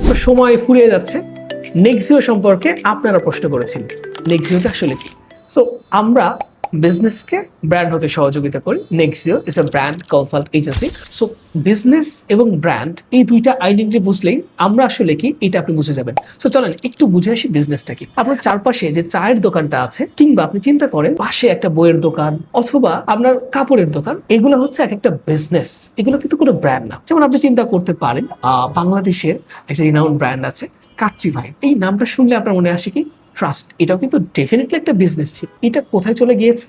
So সময় ফুরিয়ে যাচ্ছে। নেক্সিও সম্পর্কে আপনারা প্রশ্ন করেছিলেন, নেক্সিওটা আসলে কি? সো আমরা বিজনেসকে ব্র্যান্ড হতে সহযোগিতা করি। Nexio is a brand consult agency. So business এবং ব্র্যান্ড এই দুইটা আইডেন্টিটি বুঝলেই আমরা আসলে কি এটা আপনি বুঝে যাবেন। সো চলেন একটু বুঝে আসি বিজনেসটা কি। আপনার চারপাশে যে চায়ের দোকানটা আছে, কিংবা আপনি চিন্তা করেন পাশে একটা বইয়ের দোকান অথবা আপনার কাপড়ের দোকান, এগুলো হচ্ছে এক একটা বিজনেস, এগুলো কিন্তু কোনো ব্র্যান্ড না। যেমন আপনি চিন্তা করতে পারেন বাংলাদেশের একটা রিনাউন্ড ব্র্যান্ড আছে কাচ্চি ভাই। এই নামটা শুনলে আপনার মনে আসে কি? ট্রাস্ট। এটাও কিন্তু ডেফিনেটলি একটা বিজনেস ছিল। এটা কোথায় চলে গিয়েছে?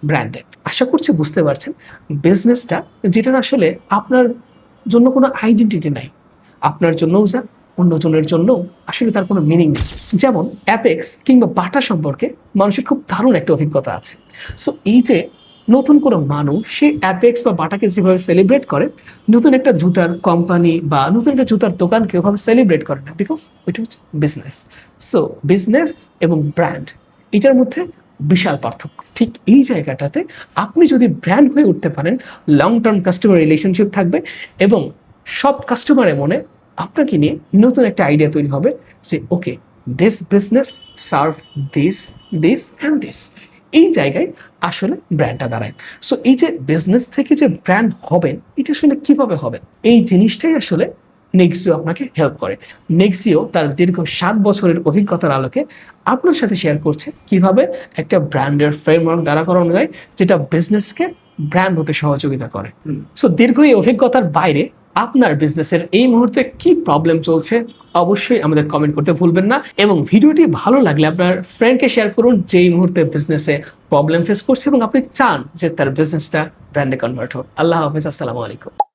ব্র্যান্ডে। আশা করছি বুঝতে পারছেন বিজনেসটা যেটা আসলে আপনার জন্য কোনো আইডেন্টিটি নাই, আপনার জন্যও যা অন্যজনের জন্য আসলে তার কোনো মিনিং নেই। যেমন অ্যাপেক্স কিংবা বাটা সম্পর্কে মানুষের খুব দারুণ একটা অভিজ্ঞতা আছে। সো এই যে নতুন কোনো মানুষ সে অ্যাপেক্স বা বাটাকে যেভাবে সেলিব্রেট করে, নতুন একটা জুতার কোম্পানি বা নতুন একটা জুতার দোকানকে ওভাবে সেলিব্রেট করে না, বিকজ ওইটা হচ্ছে বিজনেস। সো বিজনেস এবং ব্র্যান্ড এটার মধ্যে বিশাল পার্থক্য। ঠিক এই জায়গাটাতে আপনি যদি ব্র্যান্ড হয়ে উঠতে পারেন, লং টার্ম কাস্টমার রিলেশনশিপ থাকবে এবং সব কাস্টমারের মনে আপনাকে নিয়ে নতুন একটা আইডিয়া তৈরি হবে যে okay, this business serve this this and this. এই জায়গায় আসলে ব্র্যান্ডটা দাঁড়ায়। সো এই যে বিজনেস থেকে যে ব্র্যান্ড হবেন, এটা আসলে কিভাবে হবেন, এই জিনিসটাই আসলে নেক্সিও আপনাকে হেল্প করে। নেক্সিও তার দীর্ঘ 7 বছরের অভিজ্ঞতার আলোকে আপনার সাথে শেয়ার করছে কিভাবে একটা ব্র্যান্ডের ফ্রেমওয়ার্ক দাঁড়া করানো যায় যেটা বিজনেসকে ব্র্যান্ড হতে সহযোগিতা করে। সো দীর্ঘ এই অভিজ্ঞতার বাইরে আপনার বিজনেসের এই মুহূর্তে কি প্রবলেম চলছে অবশ্যই আমাদের কমেন্ট করতে ভুলবেন না, এবং ভিডিওটি ভালো লাগলে আপনার ফ্রেন্ডকে শেয়ার করুন যে এই মুহূর্তে বিজনেসে প্রবলেম ফেস করছে এবং আপনি চান যে তার বিজনেসটা ব্র্যান্ডে কনভার্ট হোক। আল্লাহ হাফেজ, আসসালামু আলাইকুম।